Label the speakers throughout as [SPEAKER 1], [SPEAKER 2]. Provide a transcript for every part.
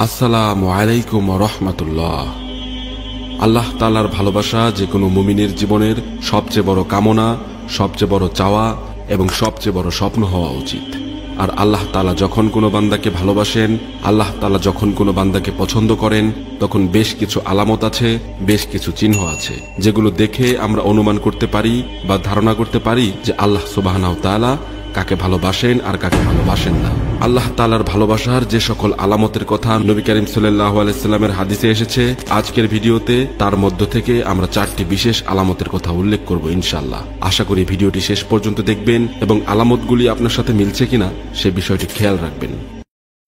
[SPEAKER 1] আসসালামু আলাইকুম ওয়া রাহমাতুল্লাহ। আল্লাহ তাআলার ভালোবাসা যে কোনো মুমিনের জীবনের সবচেয়ে বড় কামনা, সবচেয়ে বড় চাওয়া এবং সবচেয়ে বড় স্বপ্ন হওয়া উচিত। আর আল্লাহ তাআলা যখন কোনো বান্দাকে ভালোবাসেন, আল্লাহ তাআলা যখন কোনো বান্দাকে পছন্দ করেন, তখন বেশ কিছু আলামত আছে, বেশ কিছু চিহ্ন আছে, যেগুলো দেখে আমরা অনুমান করতে পারি বা ধারণা করতে পারি যে আল্লাহ সুবহানাহু ওয়া তাআলা কাকে ভালোবাসেন আর কাকে ভালোবাসেন না। আল্লাহ তাআলার ভালোবাসার যে সকল আলামতের কথা নবী করিম সাল্লাল্লাহু আলাইহি সাল্লামের হাদিসে এসেছে, আজকের ভিডিওতে তার মধ্য থেকে আমরা 4টি বিশেষ আলামতের কথা উল্লেখ করব ইনশাআল্লাহ। আশা করি ভিডিওটি শেষ পর্যন্ত দেখবেন এবং আলামতগুলি আপনার সাথে মিলছে কিনা সে বিষয়টি খেয়াল রাখবেন।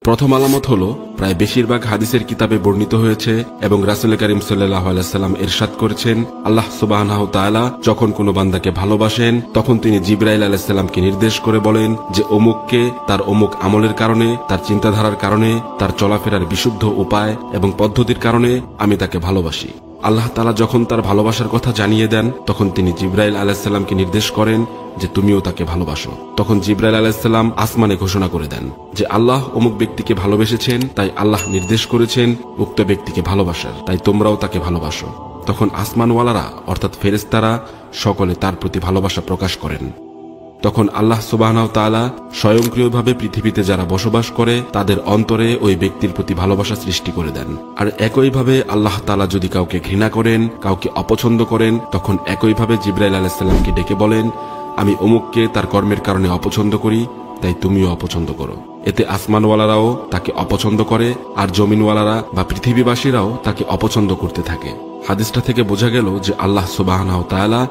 [SPEAKER 1] প্রথম আলামত হলো, প্রায় বেশিরভাগ হাদিসের কিতাবে বর্ণিত হয়েছে এবং রাসূল করিম সাল্লাল্লাহু আলাইহি সাল্লাম ইরশাদ করেছেন, আল্লাহ সুবহানাহু ওয়া তাআলা যখন কোনো বান্দাকে ভালোবাসেন তখন তিনি জিবরাইল আলাইহিস সালামকে নির্দেশ করে বলেন যে অমুককে তার অমুক আমলের কারণে, তার চিন্তাধারার কারণে, তার চলাফেরার বিশুদ্ধ উপায় এবং পদ্ধতির কারণে আমি তাকে ভালোবাসি। আল্লাহ তাআলা যখন তার ভালোবাসার কথা জানিয়ে দেন তখন তিনি জিবরাইল আলাইহিস সালামকে নির্দেশ করেন যে তুমিও তাকে ভালোবাসো। তখন জিবরাইল আলাইহিস সালাম আসমানে ঘোষণা করে দেন যে আল্লাহ অমুক ব্যক্তিকে ভালোবেসেছেন, তাই আল্লাহ নির্দেশ করেছেন উক্ত ব্যক্তিকে ভালোবাসার, তাই তোমরাও তাকে ভালোবাসো। তখন আসমানওয়ালারা অর্থাৎ ফেরেশতারা সকলে তার প্রতি ভালোবাসা প্রকাশ করেন। তখন আল্লাহ সুবহানাহু ওয়া তাআলা স্বয়ংক্রিয়ভাবে পৃথিবীতে যারা বসবাস করে তাদের অন্তরে ওই ব্যক্তির প্রতি ভালোবাসা সৃষ্টি করে দেন। আর একইভাবে আল্লাহ তাআলা যদি কাউকে ঘৃণা করেন, কাউকে অপছন্দ করেন, তখন একইভাবে জিবরাইল আলাইহিস সালামকে ডেকে বলেন, আমি অমুককে তার কর্মের কারণে অপছন্দ করি, তাই তুমিও অপছন্দ করো। এতে আসমানওয়ালারাও তাকে অপছন্দ করে আর জমিনওয়ালারা বা পৃথিবীবাসীরাও তাকে অপছন্দ করতে থাকে। হাদিসটা থেকে বোঝা গেল যে আল্লাহ সুবহানাহু ওয়া তাআলা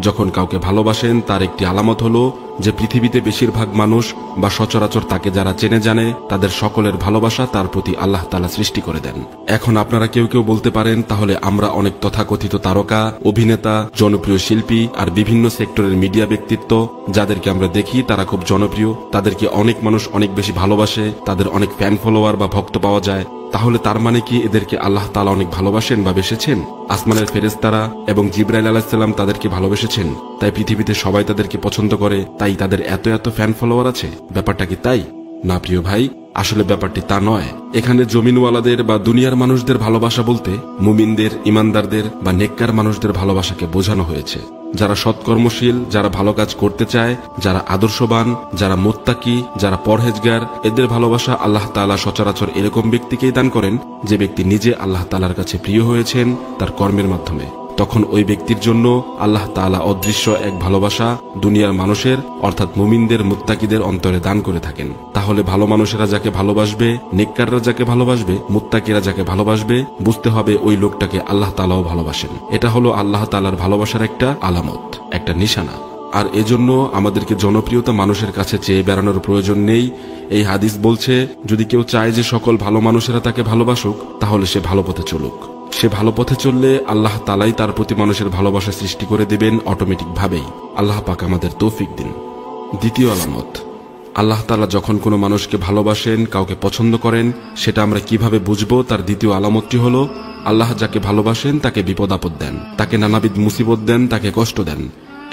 [SPEAKER 1] যখন কাউকে ভালোবাসেন তার একটি আলামত হলো যে পৃথিবীতে বেশিরভাগ মানুষ বা সচরাচর তাকে যারা চেনে জানে তাদের সকলের ভালোবাসা তার প্রতি আল্লাহ তাআলা সৃষ্টি করে দেন। এখন আপনারা কেউ কেউ বলতে পারেন, তাহলে আমরা অনেক তথাকথিত তারকা, অভিনেতা, জনপ্রিয় শিল্পী আর বিভিন্ন সেক্টরের মিডিয়া ব্যক্তিত্ব যাদেরকে আমরা দেখি তারা খুব জনপ্রিয়, তাদেরকে অনেক মানুষ অনেক বেশি ভালোবাসে, তাদের অনেক ফ্যান ফলোয়ার বা ভক্ত পাওয়া যায়, তাহলে তার মানে কি এদেরকে আল্লাহ তাআলা অনেক ভালোবাসেন বা বেসেছেন? আসমানের ফেরেশতারা এবং জিবরাইল আলাইহিস সালাম তাদেরকে ভালোবেসেছেন, তাই পৃথিবীতে সবাই তাদেরকে পছন্দ করে, তাই তাদের এত এত ফ্যান ফলোয়ার আছে? ব্যাপারটা কি তাই? না প্রিয় ভাই, আসলে ব্যাপারটি তা নয়। এখানে জমিনওয়ালাদের বা দুনিয়ার মানুষদের ভালোবাসা বলতে মুমিনদের, ইমানদারদের বা নেককার মানুষদের ভালোবাসাকে বোঝানো হয়েছে। যারা সৎকর্মশীল, যারা ভালো কাজ করতে চায়, যারা আদর্শবান, যারা মুত্তাকি, যারা পরহেজগার, এদের ভালোবাসা আল্লাহ তাআলা সচরাচর এরকম ব্যক্তিকেই দান করেন যে ব্যক্তি নিজে আল্লাহ তাআলার কাছে প্রিয় হয়েছেন তার কর্মের মাধ্যমে। তখন ওই ব্যক্তির জন্য আল্লাহ তাআলা অদৃশ্য এক ভালোবাসা দুনিয়ার মানুষের অর্থাৎ মুমিনদের, মুত্তাকিদের অন্তরে দান করে থাকেন। তাহলে ভালো মানুষেরা যাকে ভালোবাসবে, নেককাররা যাকে ভালোবাসবে, মুত্তাকিরা যাকে ভালোবাসবে, বুঝতে হবে ওই লোকটাকে আল্লাহ তাআলাও ভালোবাসেন। এটা হলো আল্লাহ তাআলার ভালোবাসার একটা আলামত, একটা নিশানা। আর এজন্য আমাদেরকে জনপ্রিয়তা মানুষের কাছে চেয়ে বেড়ানোর প্রয়োজন নেই। এই হাদিস বলছে, যদি কেউ চায় যে সকল ভালো মানুষেরা তাকে ভালোবাসুক, তাহলে সে ভালো পথে চলুক। সে ভালো পথে চললে আল্লাহ তাআলাই তার প্রতি মানুষের ভালোবাসা সৃষ্টি করে দেবেন অটোমেটিক ভাবেই। আল্লাহ পাক আমাদের তৌফিক দিন। দ্বিতীয় আলামত, আল্লাহ তাআলা যখন কোনো মানুষকে ভালোবাসেন, কাউকে পছন্দ করেন, সেটা আমরা কিভাবে বুঝবো? তার দ্বিতীয় আলামতটি হলো, আল্লাহ যাকে ভালোবাসেন তাকে বিপদ আপদ দেন, তাকে নানাবিধ মুসিবত দেন, তাকে কষ্ট দেন।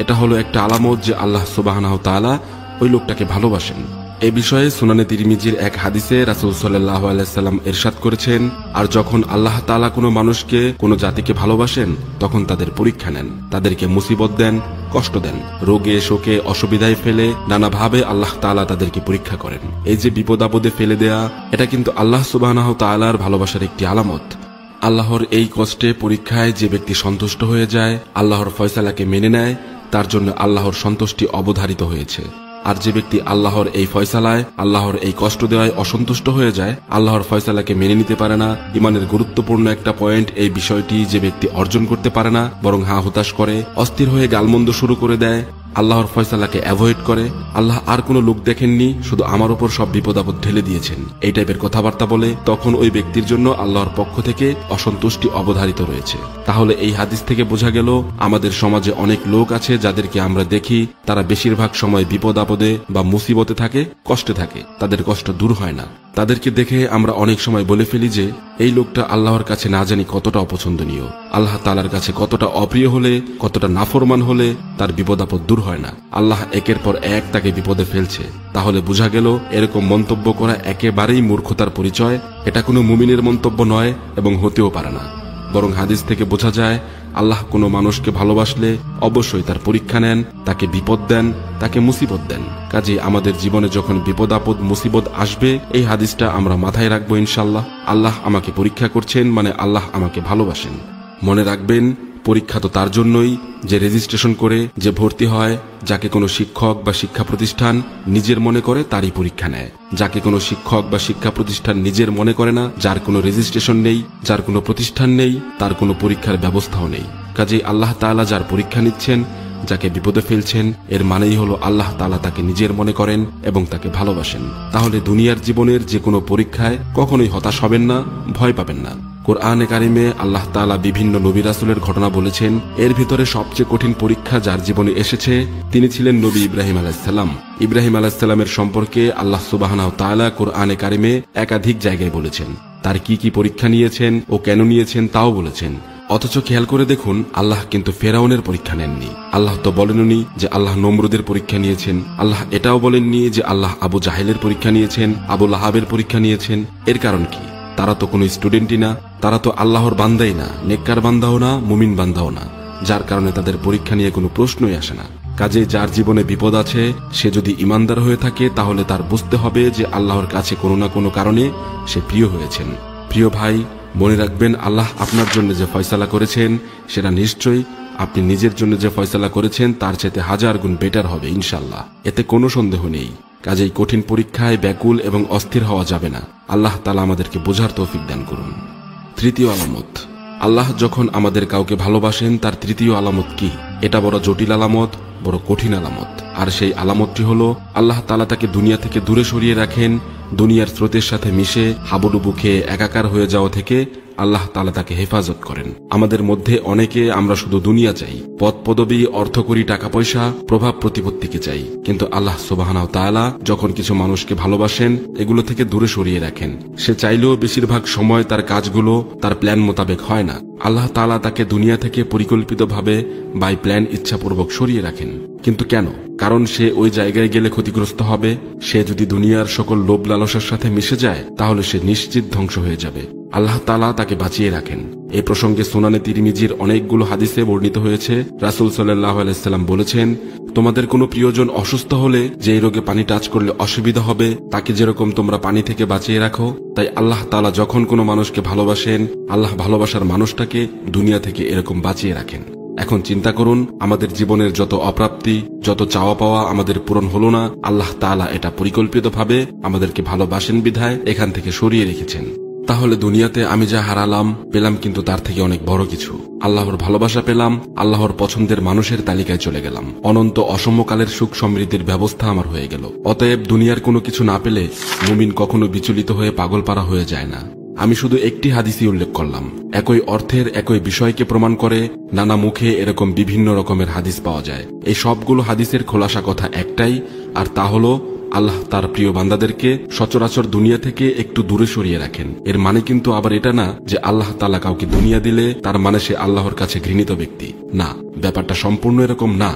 [SPEAKER 1] এটা হলো একটা আলামত যে আল্লাহ সুবহানাহু ওয়া তাআলা ওই লোকটাকে ভালোবাসেন। এই বিষয়ে সুনানে তিরমিজির এক হাদিসে রাসূল সাল্লাল্লাহু আলাইহি সাল্লাম ইরশাদ করেছেন, আর যখন আল্লাহ তাআলা কোনো মানুষকে, কোনো জাতিকে ভালোবাসেন তখন তাদের পরীক্ষা নেন, তাদেরকে মুসিবত দেন, কষ্ট দেন, রোগে শোকে অসুবিধায় ফেলে নানাভাবে আল্লাহ তাআলা তাদেরকে পরীক্ষা করেন। এই যে বিপদ আপদে ফেলে দেয়া, এটা কিন্তু আল্লাহ সুবহানাহু ওয়া তাআলার ভালোবাসার একটি আলামত। আল্লাহর এই কষ্টে, পরীক্ষায় যে ব্যক্তি সন্তুষ্ট হয়ে যায়, আল্লাহর ফয়সালাকে মেনে নেয়, তার জন্য আল্লাহর সন্তুষ্টি অবধারিত হয়েছে। আর যে ব্যক্তি আল্লাহর এই ফয়সালায়, আল্লাহর এই কষ্ট দেওয়ায় অসন্তুষ্ট হয়ে যায়, আল্লাহর ফয়সালাকে মেনে নিতে পারে না, ইমানের গুরুত্বপূর্ণ একটা পয়েন্ট এই বিষয়টি যে ব্যক্তি অর্জন করতে পারে না, বরং হা হুতাশ করে, অস্থির হয়ে গালমন্দ শুরু করে দেয়, আল্লাহর ফয়সালাকে অ্যাভয়েড করে, আল্লাহ আর কোনো লোক দেখেননি, শুধু আমার উপর সব বিপদ আপদ ঢেলে দিয়েছেন, এই টাইপের কথাবার্তা বলে, তখন ওই ব্যক্তির জন্য আল্লাহর পক্ষ থেকে অসন্তুষ্টি অবধারিত রয়েছে। তাহলে এই হাদিস থেকে বোঝা গেল, আমাদের সমাজে অনেক লোক আছে যাদেরকে আমরা দেখি তারা বেশিরভাগ সময় বিপদ আপদে বা মুসিবতে থাকে, কষ্টে থাকে, তাদের কষ্ট দূর হয় না। তাদেরকে দেখে আমরা অনেক সময় বলে ফেলি যে এই লোকটা আল্লাহর কাছে না জানি কতটা অপছন্দনীয়, আল্লাহ তাআলার কাছে কতটা অপ্রিয় হলে, কতটা নাফরমান হলে তার বিপদ আপদ দূর হয় না, আল্লাহ একের পর এক তাকে বিপদে ফেলছে। তাহলে বোঝা গেল এরকম মন্তব্য করা একেবারেই মূর্খতার পরিচয়, এটা কোনো মুমিনের মন্তব্য নয় এবং হতেও পারে না, বরং হাদিস থেকে বোঝা যায় আল্লাহ কোনো মানুষকে ভালোবাসলে অবশ্যই তার পরীক্ষা নেন, তাকে বিপদ দেন, তাকে মুসিবত দেন। কাজেই আমাদের জীবনে যখন বিপদ আপদ মুসিবত আসবে, এই হাদিসটা আমরা মাথায় রাখবো ইনশাল্লাহ। আল্লাহ আমাকে পরীক্ষা করছেন মানে আল্লাহ আমাকে ভালোবাসেন। মনে রাখবেন, পরীক্ষা তো তার জন্যই যে রেজিস্ট্রেশন করে, যে ভর্তি হয়, যাকে কোনো শিক্ষক বা শিক্ষা প্রতিষ্ঠান নিজের মনে করে তারই পরীক্ষা নেয়। যাকে কোনো শিক্ষক বা শিক্ষা প্রতিষ্ঠান নিজের মনে করে না, যার কোনো রেজিস্ট্রেশন নেই, যার কোনো প্রতিষ্ঠান নেই, তার কোনো পরীক্ষার ব্যবস্থাও নেই। কাজেই আল্লাহ তাআলা যার পরীক্ষা নিচ্ছেন, যাকে বিপদে ফেলছেন, এর মানেই হলো আল্লাহ তাআলা তাকে নিজের মনে করেন এবং তাকে ভালোবাসেন। তাহলে দুনিয়ার জীবনের যে কোনো পরীক্ষায় কখনোই হতাশ হবেন না, ভয় পাবেন না। কোরআনে কারিমে আল্লাহ তাআলা বিভিন্ন নবী রাসূলের ঘটনা বলেছেন। এর ভিতরে সবচেয়ে কঠিন পরীক্ষা যার জীবনে এসেছে তিনি ছিলেন নবী ইব্রাহিম আলাইহিস সালাম। ইব্রাহিম আলাইহিস সালামের সম্পর্কে আল্লাহ সুবহানাহু ওয়া তাআলা কোরআনে কারিমে একাধিক জায়গায় বলেছেন। তার কি কি পরীক্ষা নিয়েছেন ও কেন নিয়েছেন তাও বলেছেন। অথচ খেয়াল করে দেখুন, আল্লাহ কিন্তু ফেরাউনের পরীক্ষা নেননি। আল্লাহ তো বলেননি যে আল্লাহ নমরুদের পরীক্ষা নিয়েছেন। আল্লাহ এটাও বলেননি যে আল্লাহ আবু জাহেলের পরীক্ষা নিয়েছেন, আবু লাহাবের পরীক্ষা নিয়েছেন। এর কারণ কি? তারা তো কোনো স্টুডেন্টই না, তারা তো আল্লাহর বান্দাই না, নেককার বান্দাও না, মুমিন বান্দাও না, যার কারণে তাদের পরীক্ষা নিয়ে কোনো প্রশ্নই আসে না। কাজে যার জীবনে বিপদ আছে, সে যদি ইমানদার হয়ে থাকে তাহলে তার বুঝতে হবে যে আল্লাহর কাছে কোনো না কোনো কারণে সে প্রিয় হয়েছেন। প্রিয় ভাই, মনে রাখবেন, আল্লাহ আপনার জন্য যে ফয়সালা করেছেন সেটা নিশ্চয়ই আপনি নিজের জন্য যে ফয়সালা করেছেন তার চাইতে 1000 গুণ বেটার হবে ইনশাল্লাহ, এতে কোনো সন্দেহ নেই। কাজেই কঠিন পরীক্ষায় ব্যাকুল এবং অস্থির হওয়া যাবে না। আল্লাহ তাআলা আমাদেরকে বোঝার তৌফিক দান করুন। তৃতীয় আলামত, আল্লাহ যখন আমাদের কাউকে ভালোবাসেন তার তৃতীয় আলামত কি? এটা বড় জটিল আলামত, বড় কঠিন আলামত। আর সেই আলামতটি হলো আল্লাহ তাআলা তাকে দুনিয়া থেকে দূরে সরিয়ে রাখেন। দুনিয়ার স্রোতের সাথে মিশে হাবুডুবু খেয়ে একাকার হয়ে যাওয়া থেকে আল্লাহ তাআলা তাকে হেফাজত করেন। আমাদের মধ্যে অনেকে আমরা শুধু দুনিয়া চাই, পদ পদবী, অর্থকড়ি, টাকা পয়সা, প্রভাব প্রতিপত্তিকে চাই। কিন্তু আল্লাহ সুবহানাহু ওয়া তাআলা যখন কিছু মানুষকে ভালোবাসেন এগুলো থেকে দূরে সরিয়ে রাখেন। সে চাইলেও বেশিরভাগ সময় তার কাজগুলো তার প্ল্যান মোতাবেক হয় না। আল্লাহ তাআলা তাকে দুনিয়া থেকে পরিকল্পিতভাবে বাই প্ল্যান ইচ্ছাপূর্বক সরিয়ে রাখেন। কিন্তু কেন? কারণ সে ওই জায়গায় গেলে ক্ষতিগ্রস্ত হবে। সে যদি দুনিয়ার সকল লোভ লালসার সাথে মিশে যায় তাহলে সে নিশ্চিত ধ্বংস হয়ে যাবে। আল্লাহ তাআলা তাকে বাঁচিয়ে রাখেন। এই প্রসঙ্গে সুনানে তিরমিজির অনেকগুলো হাদিসে বর্ণিত হয়েছে। রাসূল সাল্লাল্লাহু আলাইহি ওয়াসাল্লাম বলেছেন, তোমাদের কোনো প্রিয়জন অসুস্থ হলে যে রোগে পানি টাচ করলে অসুবিধা হবে, তাকে যেরকম তোমরা পানি থেকে বাঁচিয়ে রাখো, তাই আল্লাহ তাআলা যখন কোনো মানুষকে ভালোবাসেন, আল্লাহ ভালোবাসার মানুষটাকে দুনিয়া থেকে এরকম বাঁচিয়ে রাখেন। এখন চিন্তা করুন, আমাদের জীবনের যত অপ্রাপ্তি, যত চাওয়া পাওয়া আমাদের পূরণ হলো না, আল্লাহ তাআলা এটা পরিকল্পিতভাবে আমাদেরকে ভালোবাসেন বিধায় এখান থেকে সরিয়ে রেখেছেন। তাহলে দুনিয়াতে আমি যা হারালাম পেলাম কিন্তু তার থেকে অনেক বড় কিছু। আল্লাহর ভালোবাসা পেলাম, আল্লাহর পছন্দের মানুষের তালিকায় চলে গেলাম, অনন্ত অসমকালের সুখ সমৃদ্ধির ব্যবস্থা আমার হয়ে গেল। অতএব দুনিয়ার কোনো কিছু না পেলে মুমিন কখনো বিচলিত হয়ে পাগলপাড়া হয়ে যায় না। আমি শুধু একটি হাদিসই উল্লেখ করলাম। একই অর্থের একই বিষয়কে প্রমাণ করে নানা মুখে এরকম বিভিন্ন রকমের হাদিস পাওয়া যায়। এই সবগুলো হাদিসের খোলাসা কথা একটাই, আর তা হলো আল্লাহ তার প্রিয় বান্দাদেরকে সচরাচর দুনিয়া থেকে একটু দূরে সরিয়ে রাখেন। এর মানে কিন্তু আবার এটা না যে আল্লাহ তাআলা কাউকে দুনিয়া দিলে তার মানে সে আল্লাহর কাছে ঘৃণিত ব্যক্তি। না, ব্যাপারটা সম্পূর্ণ এরকম না।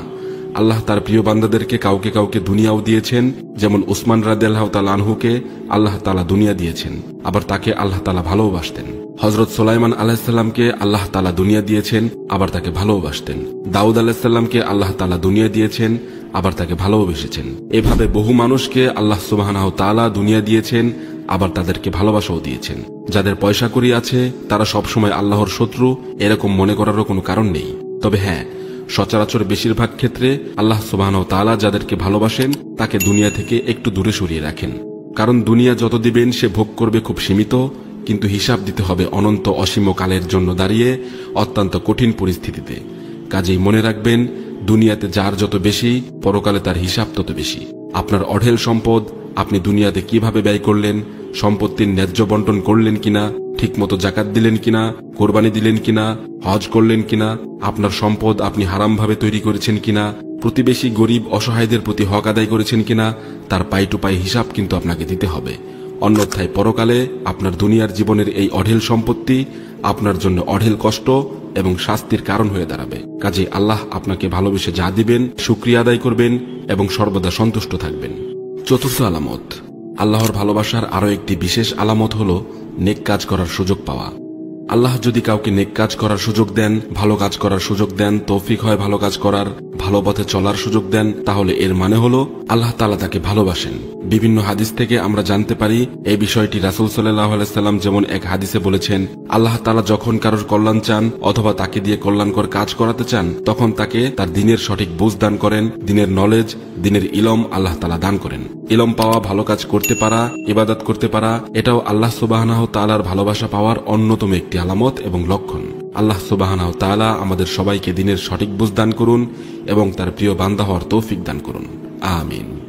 [SPEAKER 1] আল্লাহ তার প্রিয় বান্দাদেরকে কাউকে কাউকে দুনিয়াও দিয়েছেন। যেমন উসমান রাদিয়াল্লাহু তাআলা আনহুকে আল্লাহ তাআলা দুনিয়া দিয়েছেন, আবার তাকে আল্লাহ তাআলা ভালোবাসতেন। হযরত সুলাইমান আলাইহিস সালামকে আল্লাহ তাআলা দুনিয়া দিয়েছেন, আবার তাকে ভালোবাসতেন। দাউদ আলাইহিস সালামকে আল্লাহ তাআলা দুনিয়া দিয়েছেন, আবার তাকে ভালোবেসেছেন। এভাবে বহু মানুষকে আল্লাহ সুবহানাহু ওয়া তাআলা দুনিয়া দিয়েছেন, আবার তাদেরকে ভালোবাসাও দিয়েছেন। যাদের পয়সা কড়ি আছে তারা সবসময় আল্লাহর শত্রু এরকম মনে করারও কোনো কারণ নেই। তবে হ্যাঁ, সচরাচর বেশিরভাগ ক্ষেত্রে আল্লাহ সুবহানাহু ওয়া তাআলা যাদেরকে ভালোবাসেন তাকে দুনিয়া থেকে একটু দূরে সরিয়ে রাখেন। কারণ দুনিয়া যত দিবেন সে ভোগ করবে খুব সীমিত, কিন্তু হিসাব দিতে হবে অনন্ত অসীম কালের জন্য দাঁড়িয়ে অত্যন্ত কঠিন পরিস্থিতিতে। কাজেই মনে রাখবেন, দুনিয়াতে যার যত বেশি, পরকালে তার হিসাব তত বেশি। আপনার অঢেল সম্পদ আপনি দুনিয়াতে কিভাবে ব্যয় করলেন, সম্পত্তির ন্যায্য বন্টন করলেন কিনা, ঠিকমতো যাকাত দিলেন কিনা, কোরবানি দিলেন কিনা, হজ করলেন কিনা, আপনার সম্পদ আপনি হারামভাবে তৈরি করেছেন কিনা, প্রতিবেশী গরিব অসহায়দের প্রতি হক আদায় করেছেন কিনা, তার পাই টু পাই হিসাব কিন্তু আপনাকে দিতে হবে। অন্যথায় পরকালে আপনার দুনিয়ার জীবনের এই অঢেল সম্পত্তি আপনার জন্য অঢেল কষ্ট এবং শাস্তির কারণ হয়ে দাঁড়াবে। কাজে আল্লাহ আপনাকে ভালোবেসে যা দিবেন শুকরিয়া আদায় করবেন এবং সর্বদা সন্তুষ্ট থাকবেন। চতুর্থ আলামত, আল্লাহর ভালোবাসার আরো একটি বিশেষ আলামত হলো নেক কাজ করার সুযোগ পাওয়া। আল্লাহ যদি কাউকে নেক কাজ করার সুযোগ দেন, ভালো কাজ করার সুযোগ দেন, তৌফিক হয় ভালো কাজ করার, ভালো পথে চলার সুযোগ দেন, তাহলে এর মানে হলো আল্লাহ তাআলা তাকে ভালোবাসেন। বিভিন্ন হাদিস থেকে আমরা জানতে পারি এই বিষয়টি। রাসূল সাল্লাল্লাহু আলাইহি সাল্লাম যেমন এক হাদিসে বলেছেন, আল্লাহ তাআলা যখন কারোর কল্যাণ চান অথবা তাকে দিয়ে কল্যাণকর কাজ করাতে চান, তখন তাকে তার দ্বীনের সঠিক বুঝ দান করেন, দ্বীনের নলেজ, দ্বীনের ইলম আল্লাহ তাআলা দান করেন। ইলম পাওয়া, ভালো কাজ করতে পারা, ইবাদত করতে পারা, এটাও আল্লাহ সুবহানাহু তাআলার ভালোবাসা পাওয়ার অন্যতম একটি আলামত এবং লক্ষণ। আল্লাহ সুবহানাহু তাআলা আমাদের সবাইকে দ্বীনের সঠিক বুঝ দান করুন এবং তার প্রিয় বান্দা হওয়ার তৌফিক দান করুন। আমিন।